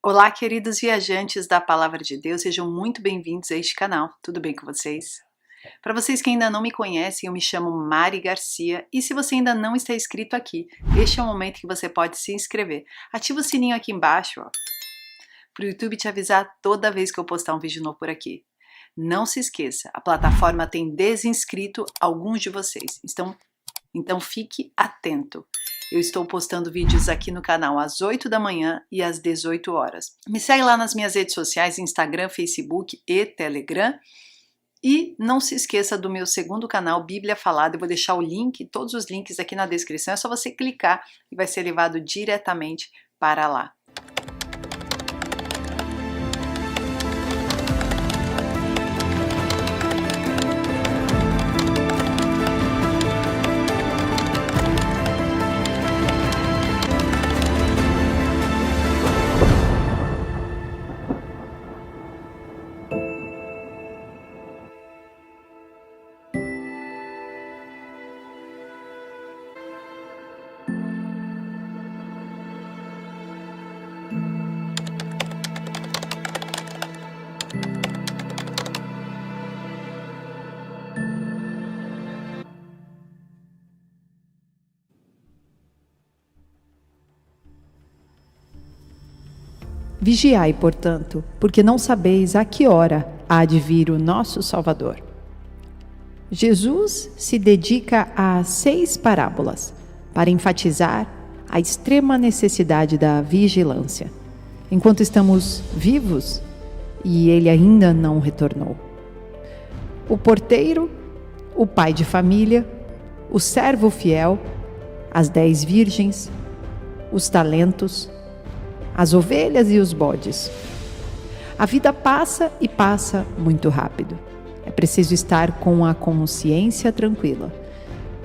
Olá, queridos viajantes da Palavra de Deus, sejam muito bem-vindos a este canal. Tudo bem com vocês? Para vocês que ainda não me conhecem, eu me chamo Mari Garcia e se você ainda não está inscrito aqui, este é o momento que você pode se inscrever. Ativa o sininho aqui embaixo, para o YouTube te avisar toda vez que eu postar um vídeo novo por aqui. Não se esqueça, a plataforma tem desinscrito alguns de vocês, então fique atento. Eu estou postando vídeos aqui no canal às 8 da manhã e às 18 horas. Me segue lá nas minhas redes sociais, Instagram, Facebook e Telegram. E não se esqueça do meu segundo canal, Bíblia Falada. Eu vou deixar o link, todos os links aqui na descrição. É só você clicar e vai ser levado diretamente para lá. Vigiai, portanto, porque não sabeis a que hora há de vir o nosso Salvador. Jesus se dedica a 6 parábolas para enfatizar a extrema necessidade da vigilância, enquanto estamos vivos e ele ainda não retornou. O porteiro, o pai de família, o servo fiel, as 10 virgens, os talentos, as ovelhas e os bodes. A vida passa e passa muito rápido. É preciso estar com a consciência tranquila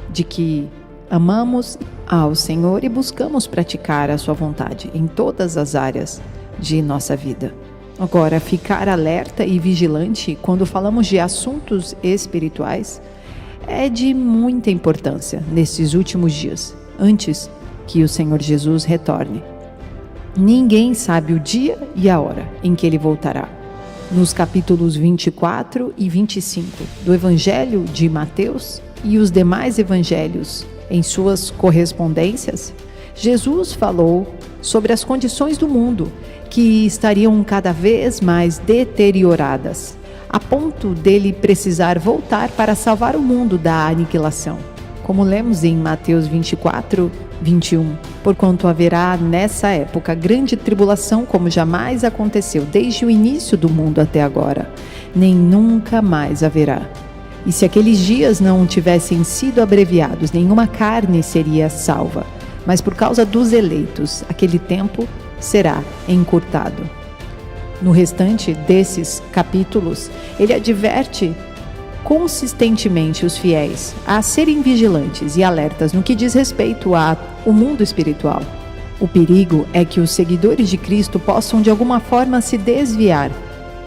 de que amamos ao Senhor e buscamos praticar a sua vontade em todas as áreas de nossa vida. Agora, ficar alerta e vigilante quando falamos de assuntos espirituais é de muita importância nesses últimos dias, antes que o Senhor Jesus retorne. Ninguém sabe o dia e a hora em que ele voltará. Nos capítulos 24 e 25 do Evangelho de Mateus e os demais evangelhos em suas correspondências, Jesus falou sobre as condições do mundo que estariam cada vez mais deterioradas, a ponto dele precisar voltar para salvar o mundo da aniquilação. Como lemos em Mateus 24, 21, porquanto haverá nessa época grande tribulação como jamais aconteceu desde o início do mundo até agora, nem nunca mais haverá. E se aqueles dias não tivessem sido abreviados, nenhuma carne seria salva, mas por causa dos eleitos, aquele tempo será encurtado. No restante desses capítulos, ele adverte consistentemente os fiéis a serem vigilantes e alertas no que diz respeito ao mundo espiritual. O perigo é que os seguidores de Cristo possam de alguma forma se desviar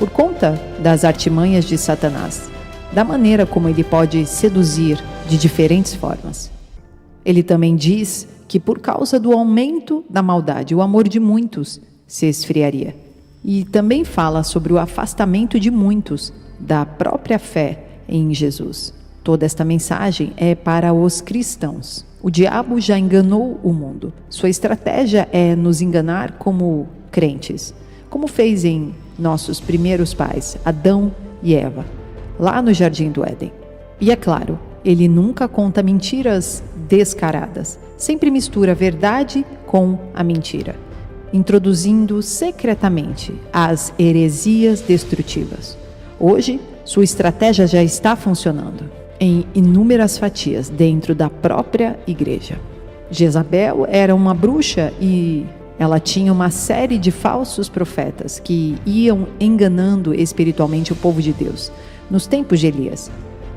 por conta das artimanhas de Satanás, da maneira como ele pode seduzir de diferentes formas. Ele também diz que por causa do aumento da maldade, o amor de muitos se esfriaria. E também fala sobre o afastamento de muitos da própria fé em Jesus. Toda esta mensagem é para os cristãos. O diabo já enganou o mundo. Sua estratégia é nos enganar como crentes, como fez em nossos primeiros pais, Adão e Eva, lá no Jardim do Éden. E é claro, ele nunca conta mentiras descaradas, sempre mistura a verdade com a mentira, introduzindo secretamente as heresias destrutivas. Hoje, sua estratégia já está funcionando em inúmeras fatias dentro da própria igreja. Jezabel era uma bruxa e ela tinha uma série de falsos profetas que iam enganando espiritualmente o povo de Deus nos tempos de Elias,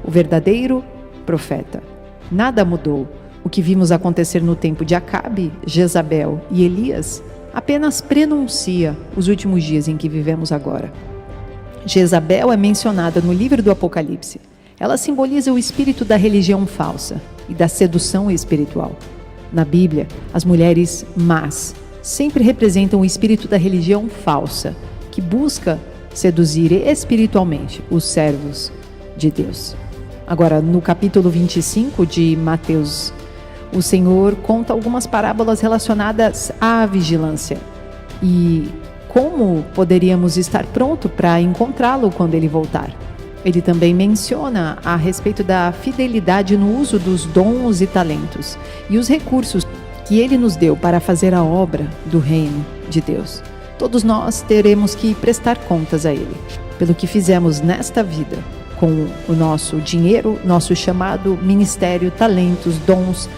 o verdadeiro profeta. Nada mudou. O que vimos acontecer no tempo de Acabe, Jezabel e Elias apenas prenuncia os últimos dias em que vivemos agora. Jezabel é mencionada no livro do Apocalipse. Ela simboliza o espírito da religião falsa e da sedução espiritual. Na Bíblia, as mulheres más sempre representam o espírito da religião falsa, que busca seduzir espiritualmente os servos de Deus. Agora, no capítulo 25 de Mateus, o Senhor conta algumas parábolas relacionadas à vigilância e como poderíamos estar pronto para encontrá-lo quando ele voltar. Ele também menciona a respeito da fidelidade no uso dos dons e talentos e os recursos que ele nos deu para fazer a obra do reino de Deus. Todos nós teremos que prestar contas a ele pelo que fizemos nesta vida com o nosso dinheiro, nosso chamado, ministério, talentos, dons,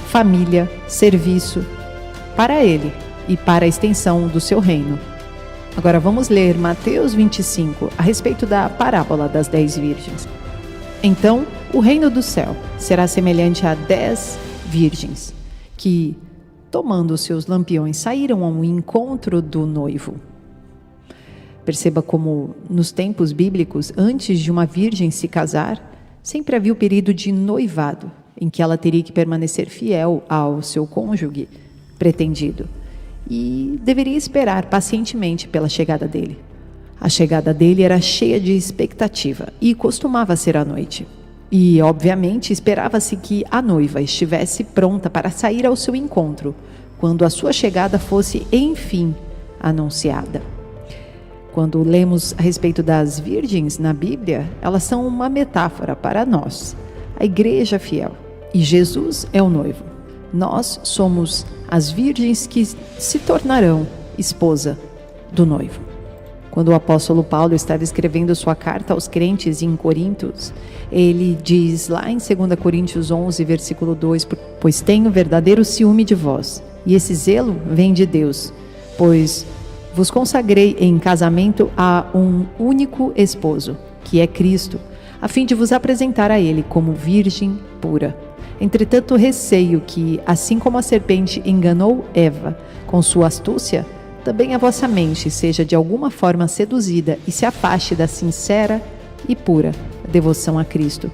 família, serviço, para ele e para a extensão do seu reino. Agora vamos ler Mateus 25 a respeito da parábola das 10 virgens. Então, o reino do céu será semelhante a 10 virgens que, tomando os seus lampiões, saíram ao encontro do noivo. Perceba como, nos tempos bíblicos, antes de uma virgem se casar, sempre havia o período de noivado, em que ela teria que permanecer fiel ao seu cônjuge pretendido e deveria esperar pacientemente pela chegada dele. A chegada dele era cheia de expectativa e costumava ser à noite. E, obviamente, esperava-se que a noiva estivesse pronta para sair ao seu encontro, quando a sua chegada fosse, enfim, anunciada. Quando lemos a respeito das virgens na Bíblia, elas são uma metáfora para nós, a igreja fiel. E Jesus é o noivo. Nós somos as virgens que se tornarão esposa do noivo. Quando o apóstolo Paulo estava escrevendo sua carta aos crentes em Coríntios, ele diz lá em 2 Coríntios 11, versículo 2, pois tenho verdadeiro ciúme de vós, e esse zelo vem de Deus, pois vos consagrei em casamento a um único esposo, que é Cristo, a fim de vos apresentar a ele como virgem pura. Entretanto, receio que, assim como a serpente enganou Eva com sua astúcia, também a vossa mente seja de alguma forma seduzida e se afaste da sincera e pura devoção a Cristo.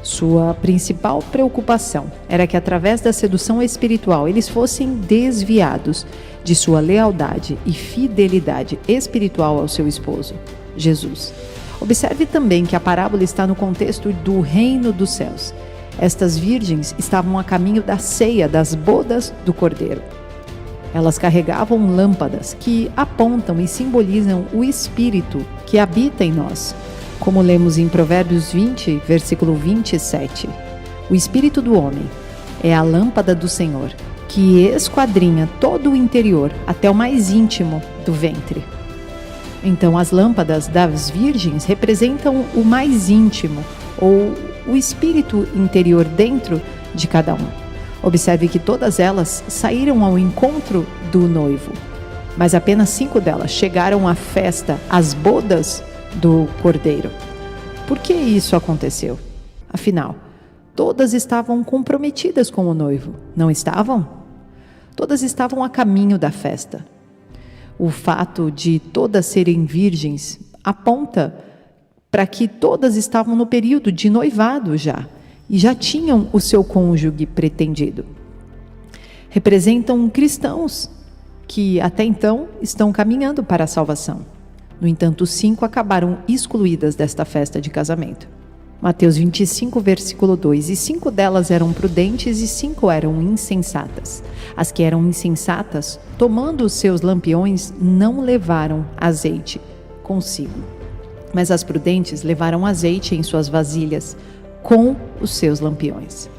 Sua principal preocupação era que, através da sedução espiritual, eles fossem desviados de sua lealdade e fidelidade espiritual ao seu esposo, Jesus. Observe também que a parábola está no contexto do reino dos céus. Estas virgens estavam a caminho da ceia das bodas do Cordeiro. Elas carregavam lâmpadas que apontam e simbolizam o Espírito que habita em nós. Como lemos em Provérbios 20, versículo 27. O Espírito do homem é a lâmpada do Senhor, que esquadrinha todo o interior até o mais íntimo do ventre. Então, as lâmpadas das virgens representam o mais íntimo, ou o espírito interior dentro de cada um. Observe que todas elas saíram ao encontro do noivo, mas apenas 5 delas chegaram à festa, às bodas do Cordeiro. Por que isso aconteceu? Afinal, todas estavam comprometidas com o noivo, não estavam? Todas estavam a caminho da festa. O fato de todas serem virgens aponta para que todas estavam no período de noivado e já tinham o seu cônjuge pretendido. Representam cristãos que até então estão caminhando para a salvação. No entanto, 5 acabaram excluídas desta festa de casamento. Mateus 25, versículo 2. E 5 delas eram prudentes e 5 eram insensatas. As que eram insensatas, tomando os seus lampiões, não levaram azeite consigo. Mas as prudentes levaram azeite em suas vasilhas com os seus lampiões.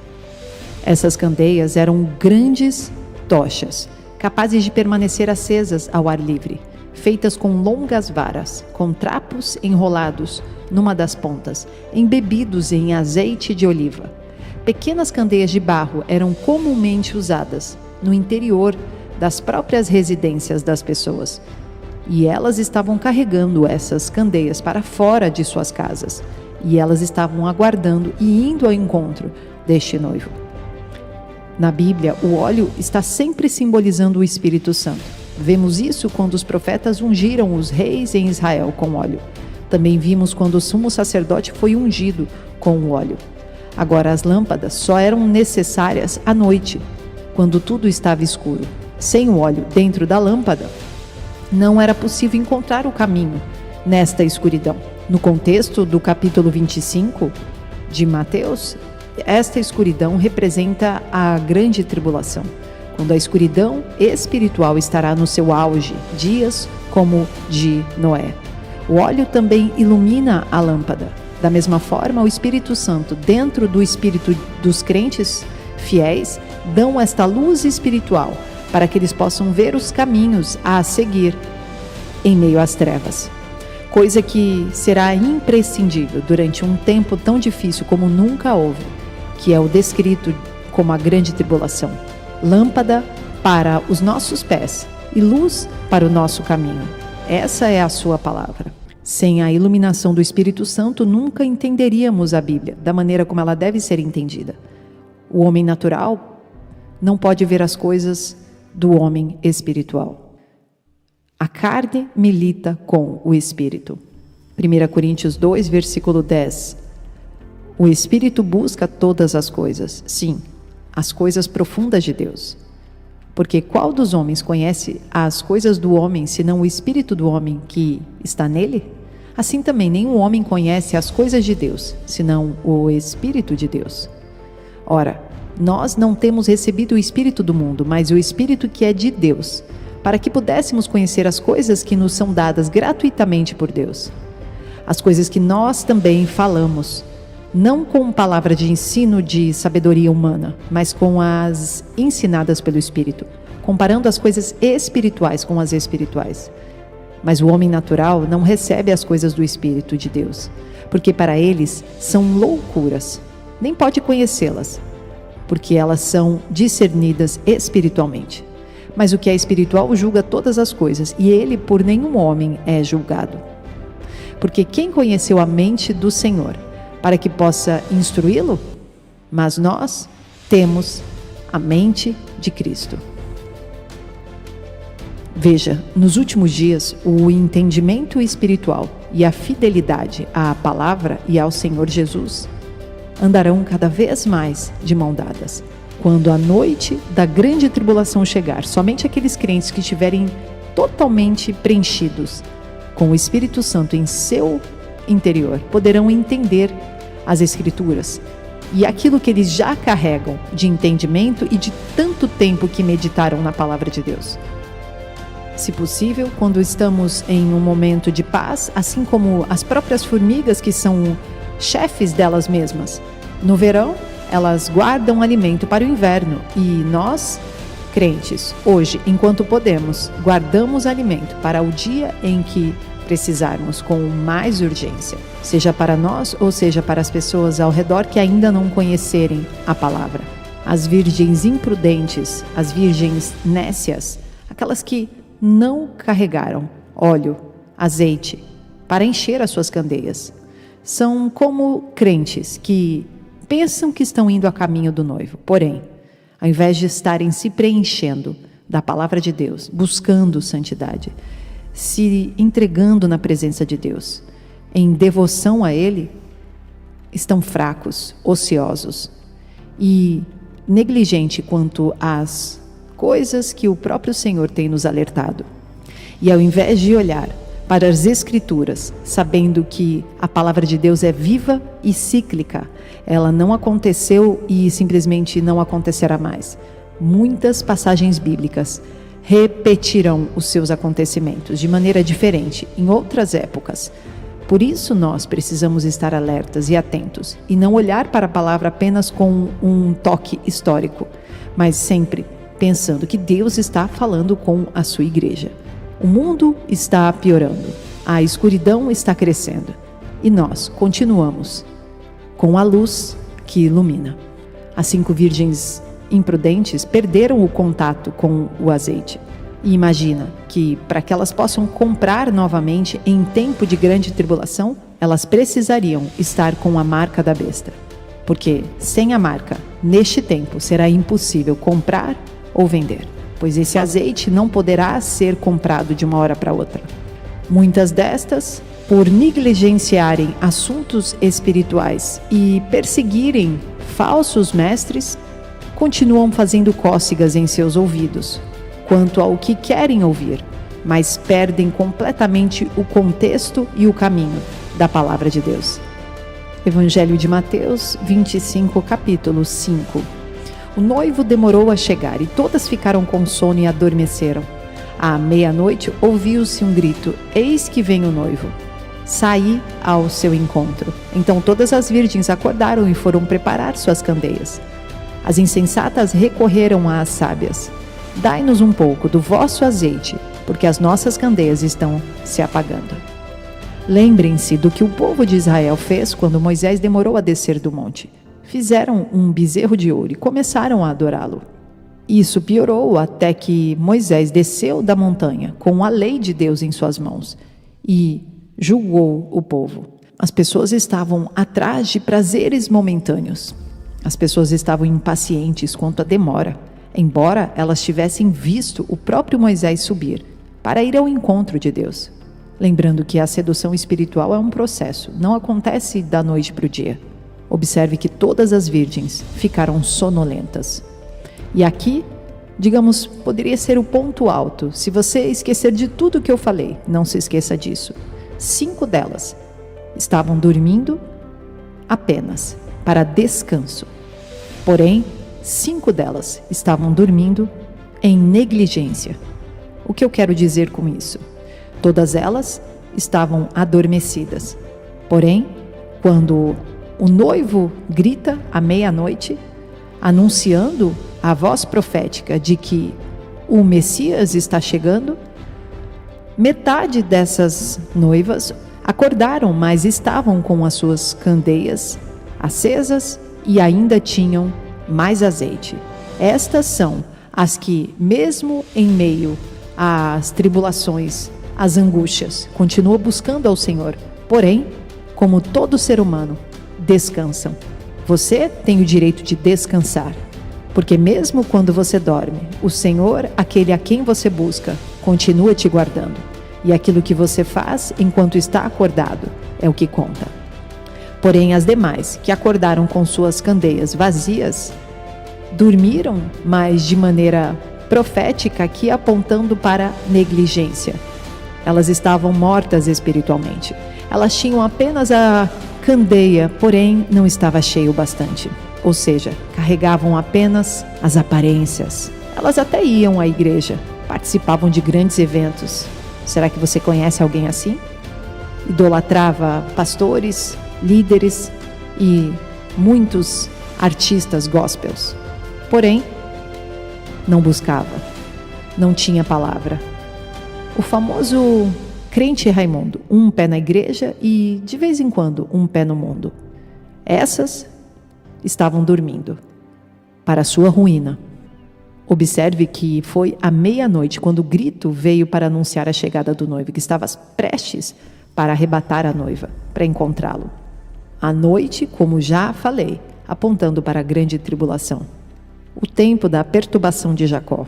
Essas candeias eram grandes tochas, capazes de permanecer acesas ao ar livre, feitas com longas varas, com trapos enrolados numa das pontas, embebidos em azeite de oliva. Pequenas candeias de barro eram comumente usadas no interior das próprias residências das pessoas, e elas estavam carregando essas candeias para fora de suas casas, e elas estavam aguardando e indo ao encontro deste noivo. Na Bíblia, o óleo está sempre simbolizando o Espírito Santo. Vemos isso quando os profetas ungiram os reis em Israel com óleo. Também vimos quando o sumo sacerdote foi ungido com o óleo. Agora, as lâmpadas só eram necessárias à noite, quando tudo estava escuro. Sem o óleo dentro da lâmpada, não era possível encontrar o caminho nesta escuridão. No contexto do capítulo 25 de Mateus, esta escuridão representa a grande tribulação, quando a escuridão espiritual estará no seu auge, dias como de Noé. O óleo também ilumina a lâmpada. Da mesma forma, o Espírito Santo, dentro do espírito dos crentes fiéis, dão esta luz espiritual para que eles possam ver os caminhos a seguir em meio às trevas. Coisa que será imprescindível durante um tempo tão difícil como nunca houve, que é o descrito como a grande tribulação. Lâmpada para os nossos pés e luz para o nosso caminho. Essa é a sua palavra. Sem a iluminação do Espírito Santo, nunca entenderíamos a Bíblia da maneira como ela deve ser entendida. O homem natural não pode ver as coisas do homem espiritual. A carne milita com o Espírito. 1 Coríntios 2, versículo 10. O Espírito busca todas as coisas, sim, as coisas profundas de Deus. Porque qual dos homens conhece as coisas do homem, senão o Espírito do homem que está nele? Assim também nenhum homem conhece as coisas de Deus, senão o Espírito de Deus. Ora, nós não temos recebido o Espírito do mundo, mas o Espírito que é de Deus, para que pudéssemos conhecer as coisas que nos são dadas gratuitamente por Deus. As coisas que nós também falamos, não com palavra de ensino de sabedoria humana, mas com as ensinadas pelo Espírito, comparando as coisas espirituais com as espirituais. Mas o homem natural não recebe as coisas do Espírito de Deus, porque para eles são loucuras, nem pode conhecê-las, porque elas são discernidas espiritualmente. Mas o que é espiritual julga todas as coisas, e ele por nenhum homem é julgado. Porque quem conheceu a mente do Senhor, para que possa instruí-lo? Mas nós temos a mente de Cristo. Veja, nos últimos dias, o entendimento espiritual e a fidelidade à palavra e ao Senhor Jesus andarão cada vez mais de mão dadas. Quando a noite da grande tribulação chegar, somente aqueles crentes que estiverem totalmente preenchidos com o Espírito Santo em seu interior poderão entender as Escrituras e aquilo que eles já carregam de entendimento e de tanto tempo que meditaram na palavra de Deus. Se possível, quando estamos em um momento de paz, assim como as próprias formigas que são chefes delas mesmas, no verão elas guardam alimento para o inverno e nós, crentes, hoje, enquanto podemos, guardamos alimento para o dia em que precisarmos com mais urgência, seja para nós ou seja para as pessoas ao redor que ainda não conhecerem a palavra. As virgens imprudentes, as virgens nécias, aquelas que não carregaram óleo, azeite para encher as suas candeias, são como crentes que pensam que estão indo a caminho do noivo, porém, ao invés de estarem se preenchendo da palavra de Deus, buscando santidade, se entregando na presença de Deus, em devoção a Ele, estão fracos, ociosos e negligentes quanto às coisas que o próprio Senhor tem nos alertado. E ao invés de olhar para as Escrituras, sabendo que a palavra de Deus é viva e cíclica, ela não aconteceu e simplesmente não acontecerá mais. Muitas passagens bíblicas repetirão os seus acontecimentos de maneira diferente em outras épocas. Por isso nós precisamos estar alertas e atentos e não olhar para a palavra apenas com um toque histórico, mas sempre pensando que Deus está falando com a sua igreja. O mundo está piorando, a escuridão está crescendo e nós continuamos com a luz que ilumina. As 5 virgens imprudentes perderam o contato com o azeite. E imagina que para que elas possam comprar novamente em tempo de grande tribulação, elas precisariam estar com a marca da besta. Porque sem a marca, neste tempo, será impossível comprar ou vender, pois esse azeite não poderá ser comprado de uma hora para outra. Muitas destas, por negligenciarem assuntos espirituais e perseguirem falsos mestres, continuam fazendo cócegas em seus ouvidos, quanto ao que querem ouvir, mas perdem completamente o contexto e o caminho da palavra de Deus. Evangelho de Mateus 25, capítulo 5. O noivo demorou a chegar e todas ficaram com sono e adormeceram. À meia-noite ouviu-se um grito: eis que vem o noivo. Saí ao seu encontro. Então todas as virgens acordaram e foram preparar suas candeias. As insensatas recorreram às sábias: dai-nos um pouco do vosso azeite, porque as nossas candeias estão se apagando. Lembrem-se do que o povo de Israel fez quando Moisés demorou a descer do monte. Fizeram um bezerro de ouro e começaram a adorá-lo. Isso piorou até que Moisés desceu da montanha com a lei de Deus em suas mãos e julgou o povo. As pessoas estavam atrás de prazeres momentâneos. As pessoas estavam impacientes quanto à demora, embora elas tivessem visto o próprio Moisés subir para ir ao encontro de Deus. Lembrando que a sedução espiritual é um processo, não acontece da noite para o dia. Observe que todas as virgens ficaram sonolentas. E aqui, digamos, poderia ser o ponto alto. Se você esquecer de tudo que eu falei, não se esqueça disso. 5 delas estavam dormindo apenas para descanso. Porém, 5 delas estavam dormindo em negligência. O que eu quero dizer com isso? Todas elas estavam adormecidas. Porém, quando o noivo grita à meia-noite, anunciando a voz profética de que o Messias está chegando, metade dessas noivas acordaram, mas estavam com as suas candeias acesas e ainda tinham mais azeite. Estas são as que, mesmo em meio às tribulações, às angústias, continuam buscando ao Senhor. Porém, como todo ser humano, descansam. Você tem o direito de descansar, porque mesmo quando você dorme, o Senhor, aquele a quem você busca, continua te guardando. E aquilo que você faz enquanto está acordado é o que conta. Porém, as demais, que acordaram com suas candeias vazias, dormiram, mas de maneira profética, aqui apontando para negligência. Elas estavam mortas espiritualmente. Elas tinham apenas a candeia, porém não estava cheio o bastante. Ou seja, carregavam apenas as aparências. Elas até iam à igreja, participavam de grandes eventos. Será que você conhece alguém assim? Idolatrava pastores, líderes e muitos artistas gospels. Porém, não buscava, não tinha palavra. O famoso crente Raimundo, um pé na igreja e, de vez em quando, um pé no mundo. Essas estavam dormindo, para sua ruína. Observe que foi à meia-noite quando o grito veio para anunciar a chegada do noivo, que estava prestes para arrebatar a noiva, para encontrá-lo. À noite, como já falei, apontando para a grande tribulação. O tempo da perturbação de Jacó.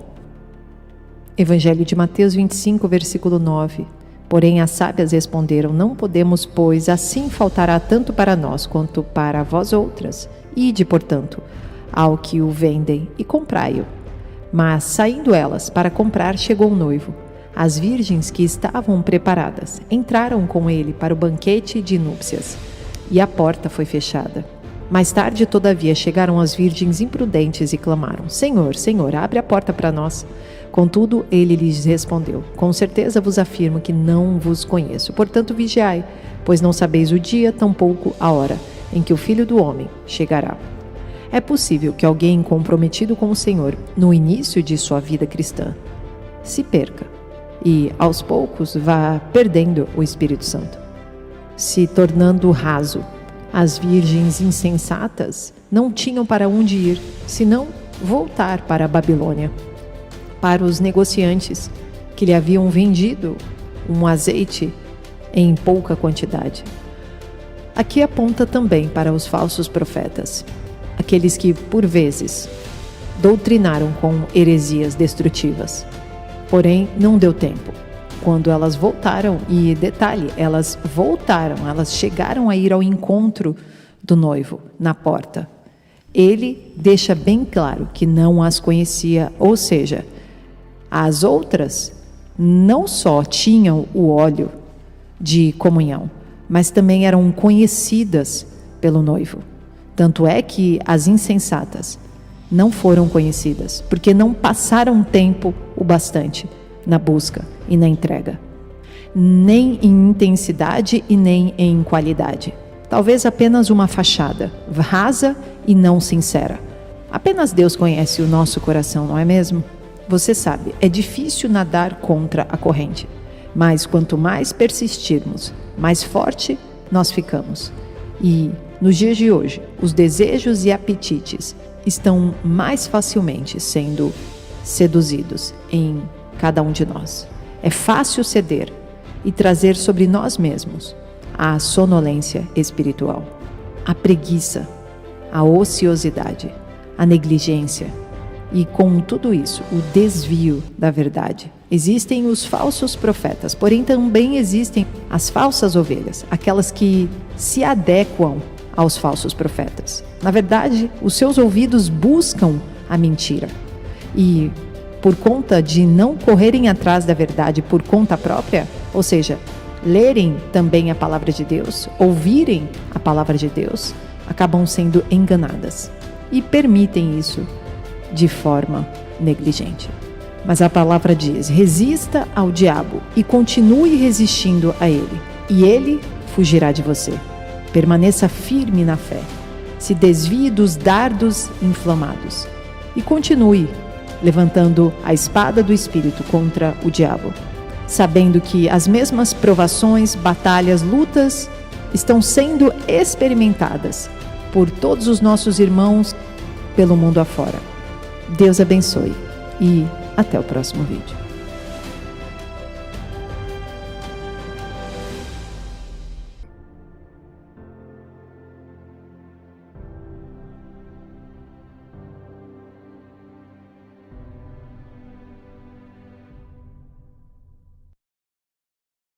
Evangelho de Mateus 25, versículo 9. Porém as sábias responderam: não podemos, pois assim faltará tanto para nós quanto para vós outras. Ide, portanto, ao que o vendem e comprai-o. Mas, saindo elas para comprar, chegou o noivo. As virgens que estavam preparadas entraram com ele para o banquete de núpcias, e a porta foi fechada. Mais tarde, todavia, chegaram as virgens imprudentes e clamaram: Senhor, Senhor, abre a porta para nós. Contudo, ele lhes respondeu: com certeza vos afirmo que não vos conheço. Portanto, vigiai, pois não sabeis o dia, tampouco a hora, em que o Filho do Homem chegará. É possível que alguém comprometido com o Senhor, no início de sua vida cristã, se perca e, aos poucos, vá perdendo o Espírito Santo, se tornando raso. As virgens insensatas não tinham para onde ir, senão voltar para a Babilônia, para os negociantes que lhe haviam vendido um azeite em pouca quantidade. Aqui aponta também para os falsos profetas, aqueles que, por vezes, doutrinaram com heresias destrutivas. Porém, não deu tempo. Quando elas voltaram, e detalhe, elas chegaram a ir ao encontro do noivo, na porta. Ele deixa bem claro que não as conhecia, ou seja, As outras não só tinham o óleo de comunhão, mas também eram conhecidas pelo noivo. Tanto é que as insensatas não foram conhecidas, porque não passaram tempo o bastante na busca e na entrega, nem em intensidade e nem em qualidade. Talvez apenas uma fachada, rasa e não sincera. Apenas Deus conhece o nosso coração, não é mesmo? Você sabe, é difícil nadar contra a corrente, mas quanto mais persistirmos, mais forte nós ficamos. E, nos dias de hoje, os desejos e apetites estão mais facilmente sendo seduzidos em cada um de nós. É fácil ceder e trazer sobre nós mesmos a sonolência espiritual, a preguiça, a ociosidade, a negligência e, com tudo isso, o desvio da verdade. Existem os falsos profetas, porém também existem as falsas ovelhas, aquelas que se adequam aos falsos profetas. Na verdade, os seus ouvidos buscam a mentira e, por conta de não correrem atrás da verdade por conta própria, ou seja, lerem também a palavra de Deus, ouvirem a palavra de Deus, acabam sendo enganadas e permitem isso de forma negligente. Mas a palavra diz: resista ao diabo e continue resistindo a ele, e ele fugirá de você. Permaneça firme na fé, se desvie dos dardos inflamados e continue levantando a espada do Espírito contra o diabo, sabendo que as mesmas provações, batalhas, lutas estão sendo experimentadas por todos os nossos irmãos pelo mundo afora. Deus abençoe e até o próximo vídeo.